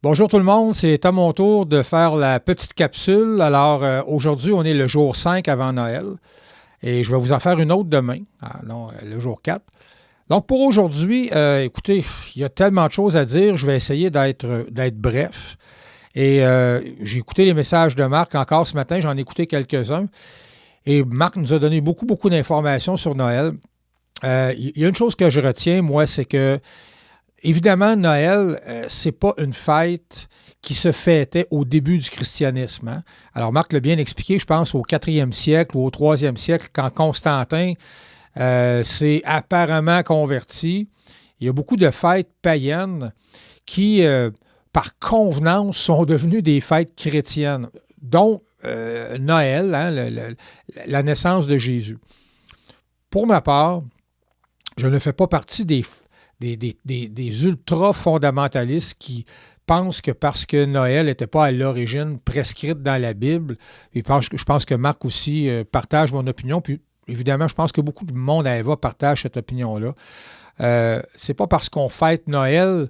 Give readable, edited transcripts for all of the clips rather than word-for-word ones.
Bonjour tout le monde, c'est à mon tour de faire la petite capsule. Alors aujourd'hui, on est le jour 5 avant Noël et je vais vous en faire une autre demain, le jour 4. Donc pour aujourd'hui, écoutez, il y a tellement de choses à dire, je vais essayer d'être bref. Et j'ai écouté les messages de Marc encore ce matin, j'en ai écouté quelques-uns. Et Marc nous a donné beaucoup, beaucoup d'informations sur Noël. Il y a une chose que je retiens, moi, c'est que évidemment, Noël, c'est pas une fête qui se fêtait au début du christianisme, hein. Alors, Marc l'a bien expliqué, je pense, au 4e siècle ou au 3e siècle, quand Constantin s'est apparemment converti. Il y a beaucoup de fêtes païennes qui, par convenance, sont devenues des fêtes chrétiennes, dont Noël, hein, la naissance de Jésus. Pour ma part, je ne fais pas partie des ultra-fondamentalistes qui pensent que parce que Noël n'était pas à l'origine prescrite dans la Bible, et je pense que Marc aussi partage mon opinion, puis évidemment, je pense que beaucoup de monde à Eva partage cette opinion-là. C'est pas parce qu'on fête Noël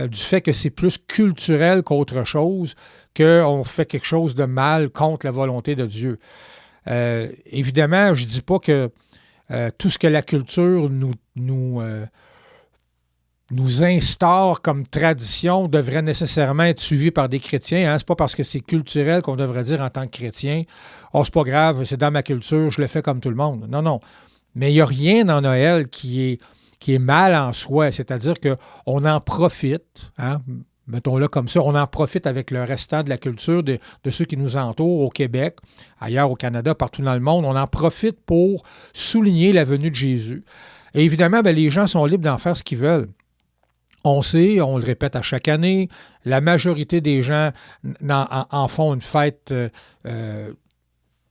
du fait que c'est plus culturel qu'autre chose qu'on fait quelque chose de mal contre la volonté de Dieu. Évidemment, je ne dis pas que tout ce que la culture nous instaure comme tradition devrait nécessairement être suivi par des chrétiens. Hein? C'est pas parce que c'est culturel qu'on devrait dire en tant que chrétien « Oh, c'est pas grave, c'est dans ma culture, je le fais comme tout le monde. » Non, non. Mais il n'y a rien dans Noël qui est mal en soi. C'est-à-dire qu'on en profite, hein? Mettons-le comme ça, on en profite avec le restant de la culture de ceux qui nous entourent au Québec, ailleurs au Canada, partout dans le monde. On en profite pour souligner la venue de Jésus. Et évidemment, bien, les gens sont libres d'en faire ce qu'ils veulent. On sait, on le répète à chaque année, la majorité des gens en font une fête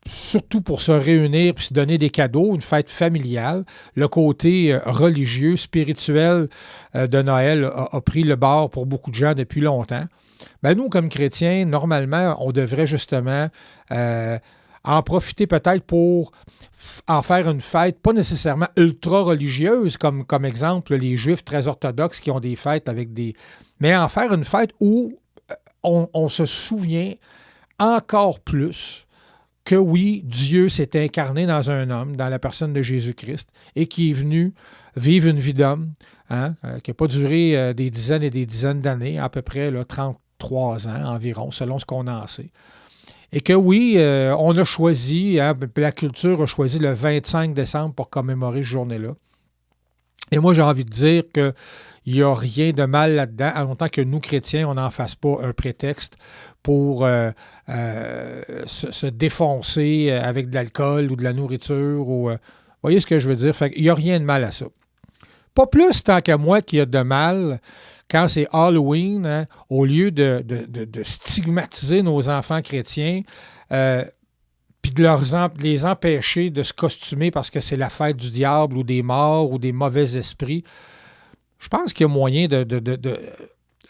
surtout pour se réunir et se donner des cadeaux, une fête familiale. Le côté religieux, spirituel de Noël a pris le bord pour beaucoup de gens depuis longtemps. Ben, nous, comme chrétiens, normalement, on devrait justement en profiter peut-être pour en faire une fête, pas nécessairement ultra-religieuse, comme exemple les Juifs très orthodoxes qui ont des fêtes avec des... Mais en faire une fête où on se souvient encore plus que oui, Dieu s'est incarné dans un homme, dans la personne de Jésus-Christ, et qui est venu vivre une vie d'homme, hein, qui n'a pas duré des dizaines et des dizaines d'années, à peu près là, 33 ans environ, selon ce qu'on en sait. Et que oui, on a choisi, hein, la culture a choisi le 25 décembre pour commémorer cette journée-là. Et moi, j'ai envie de dire qu'il n'y a rien de mal là-dedans, en longtemps que nous, chrétiens, on n'en fasse pas un prétexte pour se défoncer avec de l'alcool ou de la nourriture. Vous voyez ce que je veux dire? Fait qu'il n'y a rien de mal à ça. Pas plus tant qu'à moi qu'il y a de mal quand c'est Halloween, hein, au lieu de stigmatiser nos enfants chrétiens, puis de les empêcher de se costumer parce que c'est la fête du diable ou des morts ou des mauvais esprits. Je pense qu'il y a moyen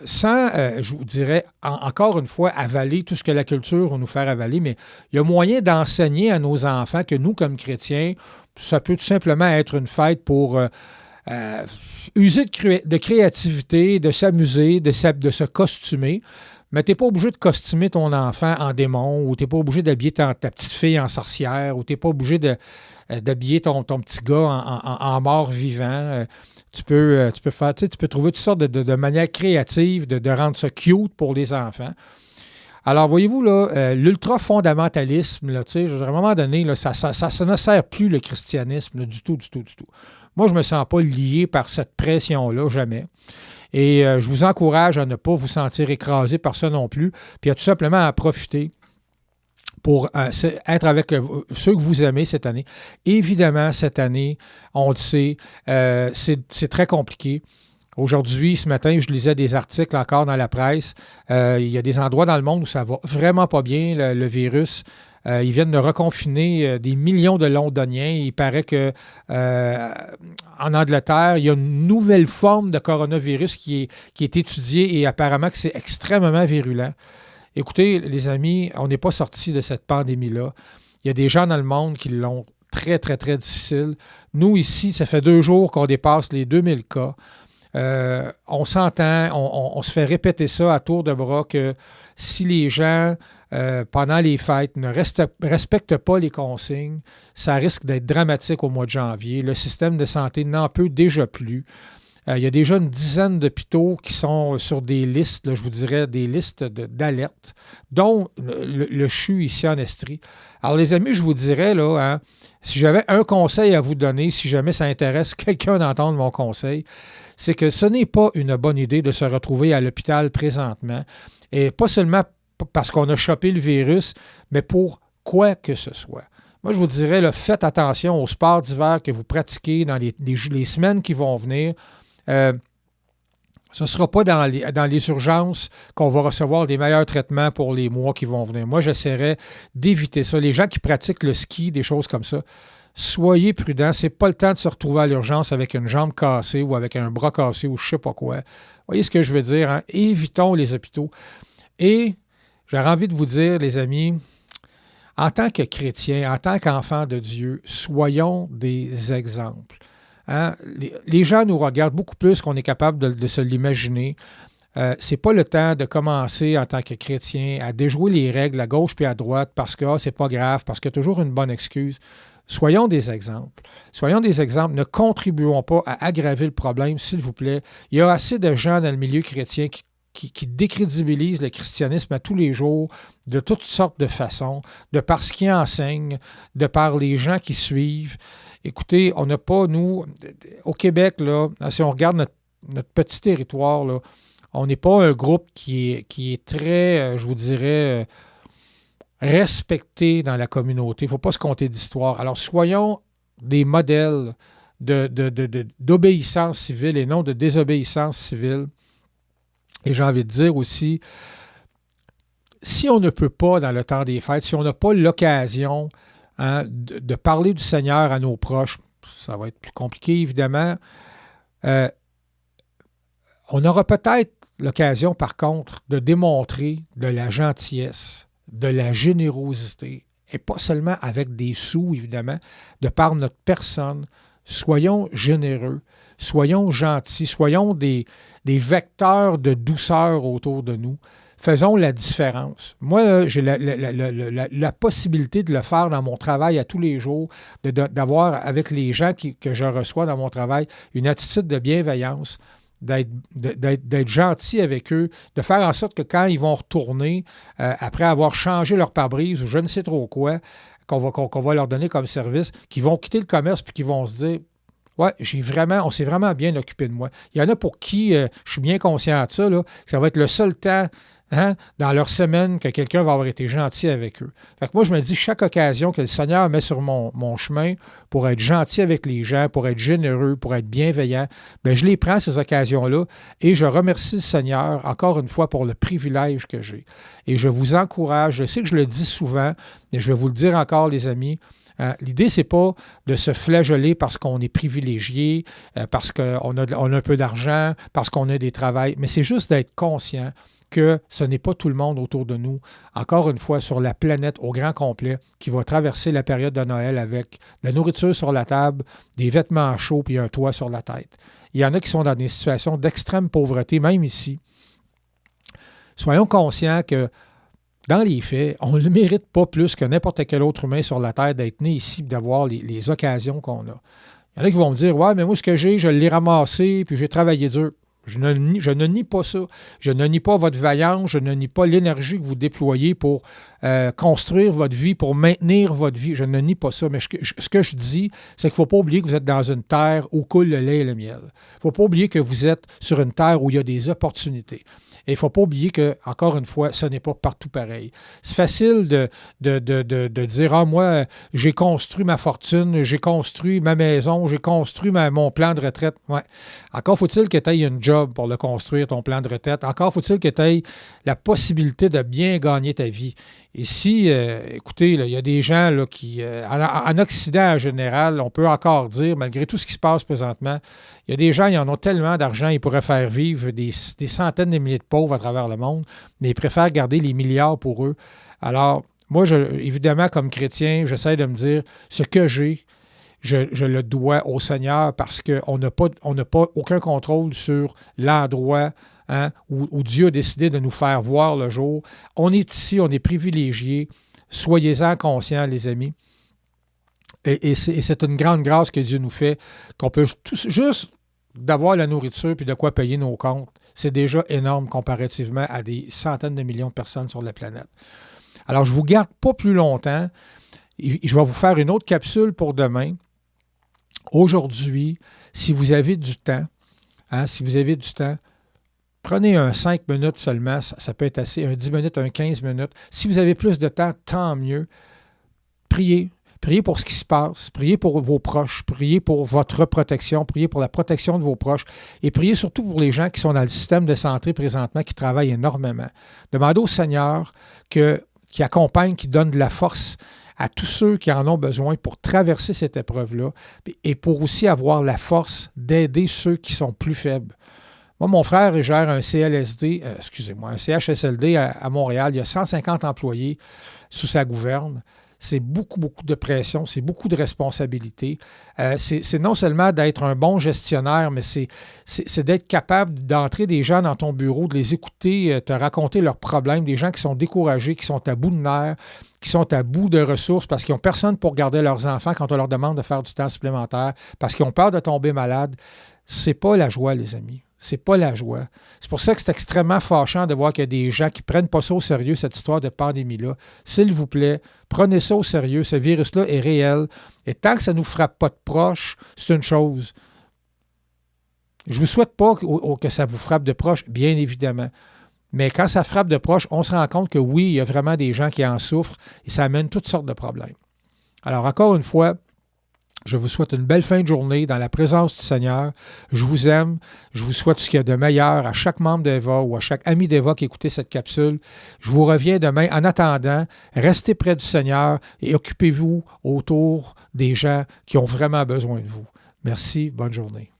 sans, je vous dirais, encore une fois, avaler tout ce que la culture va nous faire avaler, mais il y a moyen d'enseigner à nos enfants que nous, comme chrétiens, ça peut tout simplement être une fête pour user de créativité, de s'amuser, de se costumer. Mais tu n'es pas obligé de costumer ton enfant en démon, ou tu n'es pas obligé d'habiller ta petite fille en sorcière, ou tu n'es pas obligé d'habiller ton petit gars en mort vivant. Tu peux faire, tu peux trouver toutes sortes de manières créatives de rendre ça cute pour les enfants. Alors, voyez-vous, là, l'ultra-fondamentalisme, là, à un moment donné, là, ça ne sert plus le christianisme là, du tout, du tout, du tout. Moi, je ne me sens pas lié par cette pression-là, jamais. Et je vous encourage à ne pas vous sentir écrasé par ça non plus, puis à tout simplement à profiter pour être avec ceux que vous aimez cette année. Évidemment, cette année, on le sait, c'est très compliqué. Aujourd'hui, ce matin, je lisais des articles encore dans la presse. Il y a des endroits dans le monde où ça va vraiment pas bien, le virus. Ils viennent de reconfiner des millions de Londoniens. Il paraît que en Angleterre, il y a une nouvelle forme de coronavirus qui est étudiée et apparemment que c'est extrêmement virulent. Écoutez, les amis, on n'est pas sorti de cette pandémie-là. Il y a des gens dans le monde qui l'ont très, très, très difficile. Nous, ici, ça fait 2 jours qu'on dépasse les 2000 cas. On s'entend, on se fait répéter ça à tour de bras que si les gens, pendant les fêtes, ne respectent pas les consignes, ça risque d'être dramatique au mois de janvier. Le système de santé n'en peut déjà plus. Il y a déjà une dizaine d'hôpitaux qui sont sur des listes, là, je vous dirais, des listes d'alerte, dont le CHU ici en Estrie. Alors, les amis, je vous dirais, là, hein, si j'avais un conseil à vous donner, si jamais ça intéresse quelqu'un d'entendre mon conseil, c'est que ce n'est pas une bonne idée de se retrouver à l'hôpital présentement, et pas seulement parce qu'on a chopé le virus, mais pour quoi que ce soit. Moi, je vous dirais, là, faites attention au sport d'hiver que vous pratiquez dans les semaines qui vont venir. Ce ne sera pas dans les urgences qu'on va recevoir des meilleurs traitements pour les mois qui vont venir. Moi, j'essaierai d'éviter ça. Les gens qui pratiquent le ski, des choses comme ça, soyez prudents. Ce n'est pas le temps de se retrouver à l'urgence avec une jambe cassée ou avec un bras cassé ou je ne sais pas quoi. Vous voyez ce que je veux dire, hein? Évitons les hôpitaux. Et j'aurais envie de vous dire, les amis, en tant que chrétiens, en tant qu'enfants de Dieu, soyons des exemples. Hein? Les gens nous regardent beaucoup plus qu'on est capable de se l'imaginer. Ce n'est pas le temps de commencer en tant que chrétien à déjouer les règles à gauche puis à droite parce que c'est pas grave, parce qu'il y a toujours une bonne excuse. Soyons des exemples. Soyons des exemples. Ne contribuons pas à aggraver le problème, s'il vous plaît. Il y a assez de gens dans le milieu chrétien qui décrédibilisent le christianisme à tous les jours, de toutes sortes de façons, de par ce qu'ils enseignent, de par les gens qui suivent. Écoutez, on n'a pas, nous, au Québec, là, si on regarde notre petit territoire, là, on n'est pas un groupe qui est très, je vous dirais, respecté dans la communauté. Il ne faut pas se compter d'histoire. Alors, soyons des modèles d'obéissance civile et non de désobéissance civile. Et j'ai envie de dire aussi, si on ne peut pas, dans le temps des fêtes, si on n'a pas l'occasion de parler du Seigneur à nos proches, ça va être plus compliqué, évidemment. On aura peut-être l'occasion, par contre, de démontrer de la gentillesse, de la générosité, et pas seulement avec des sous, évidemment, de par notre personne. Soyons généreux, soyons gentils, soyons des vecteurs de douceur autour de nous. Faisons la différence. Moi, j'ai la possibilité de le faire dans mon travail à tous les jours, d'avoir avec les gens que je reçois dans mon travail une attitude de bienveillance, d'être gentil avec eux, de faire en sorte que quand ils vont retourner, après avoir changé leur pare-brise ou je ne sais trop quoi, qu'on va leur donner comme service, qu'ils vont quitter le commerce puis qu'ils vont se dire ouais, on s'est vraiment bien occupé de moi. Il y en a pour qui, je suis bien conscient de ça, là, que ça va être le seul temps dans leur semaine que quelqu'un va avoir été gentil avec eux. Fait que moi, je me dis, chaque occasion que le Seigneur met sur mon chemin pour être gentil avec les gens, pour être généreux, pour être bienveillant, bien, je les prends, ces occasions-là, et je remercie le Seigneur, encore une fois, pour le privilège que j'ai. Et je vous encourage, je sais que je le dis souvent, mais je vais vous le dire encore, les amis, l'idée, ce n'est pas de se flageller parce qu'on est privilégié, parce qu'on a un peu d'argent, parce qu'on a des travails, mais c'est juste d'être conscient que ce n'est pas tout le monde autour de nous, encore une fois, sur la planète au grand complet, qui va traverser la période de Noël avec de la nourriture sur la table, des vêtements chauds et un toit sur la tête. Il y en a qui sont dans des situations d'extrême pauvreté, même ici. Soyons conscients que dans les faits, on ne le mérite pas plus que n'importe quel autre humain sur la Terre d'être né ici et d'avoir les occasions qu'on a. Il y en a qui vont me dire « Ouais, mais moi, ce que j'ai, je l'ai ramassé, puis j'ai travaillé dur. » Je ne nie pas ça. Je ne nie pas votre vaillance, je ne nie pas l'énergie que vous déployez pour construire votre vie, pour maintenir votre vie. Je ne nie pas ça. Mais ce que je dis, c'est qu'il ne faut pas oublier que vous êtes dans une terre où coule le lait et le miel. Il ne faut pas oublier que vous êtes sur une terre où il y a des opportunités. Et il ne faut pas oublier que, encore une fois, ce n'est pas partout pareil. C'est facile de dire « Ah, moi, j'ai construit ma fortune, j'ai construit ma maison, j'ai construit mon plan de retraite. » Ouais. Encore faut-il que tu aies une job pour le construire, ton plan de retraite. Encore faut-il que tu aies la possibilité de bien gagner ta vie. Ici, écoutez, il y a des gens là, qui, en Occident en général, on peut encore dire, malgré tout ce qui se passe présentement, il y a des gens, ils en ont tellement d'argent, ils pourraient faire vivre des centaines de milliers de pauvres à travers le monde, mais ils préfèrent garder les milliards pour eux. Alors, moi, évidemment, comme chrétien, j'essaie de me dire, ce que j'ai, je le dois au Seigneur parce qu'on n'a pas aucun contrôle sur l'endroit où Dieu a décidé de nous faire voir le jour. On est ici, on est privilégiés. Soyez-en conscients, les amis. Et c'est une grande grâce que Dieu nous fait, qu'on peut juste d'avoir la nourriture puis de quoi payer nos comptes. C'est déjà énorme comparativement à des centaines de millions de personnes sur la planète. Alors, je ne vous garde pas plus longtemps. Je vais vous faire une autre capsule pour demain. Aujourd'hui, si vous avez du temps, prenez un 5 minutes seulement, ça peut être assez, un 10 minutes, un 15 minutes. Si vous avez plus de temps, tant mieux. Priez. Priez pour ce qui se passe, priez pour vos proches, priez pour votre protection, priez pour la protection de vos proches et priez surtout pour les gens qui sont dans le système de santé présentement, qui travaillent énormément. Demandez au Seigneur qui accompagne, qui donne de la force à tous ceux qui en ont besoin pour traverser cette épreuve-là et pour aussi avoir la force d'aider ceux qui sont plus faibles. Moi, mon frère, il gère un un CHSLD à Montréal. Il y a 150 employés sous sa gouverne. C'est beaucoup, beaucoup de pression, c'est beaucoup de responsabilités. C'est non seulement d'être un bon gestionnaire, mais c'est d'être capable d'entrer des gens dans ton bureau, de les écouter, te raconter leurs problèmes, des gens qui sont découragés, qui sont à bout de nerfs, qui sont à bout de ressources parce qu'ils n'ont personne pour garder leurs enfants quand on leur demande de faire du temps supplémentaire, parce qu'ils ont peur de tomber malade. C'est pas la joie, les amis. C'est pas la joie. C'est pour ça que c'est extrêmement fâchant de voir qu'il y a des gens qui ne prennent pas ça au sérieux, cette histoire de pandémie-là. S'il vous plaît, prenez ça au sérieux. Ce virus-là est réel. Et tant que ça ne nous frappe pas de proche, c'est une chose. Je ne vous souhaite pas que ça vous frappe de proche, bien évidemment. Mais quand ça frappe de proche, on se rend compte que oui, il y a vraiment des gens qui en souffrent et ça amène toutes sortes de problèmes. Alors, encore une fois, je vous souhaite une belle fin de journée dans la présence du Seigneur. Je vous aime. Je vous souhaite ce qu'il y a de meilleur à chaque membre d'Eva ou à chaque ami d'Eva qui écoutait cette capsule. Je vous reviens demain. En attendant, restez près du Seigneur et occupez-vous autour des gens qui ont vraiment besoin de vous. Merci. Bonne journée.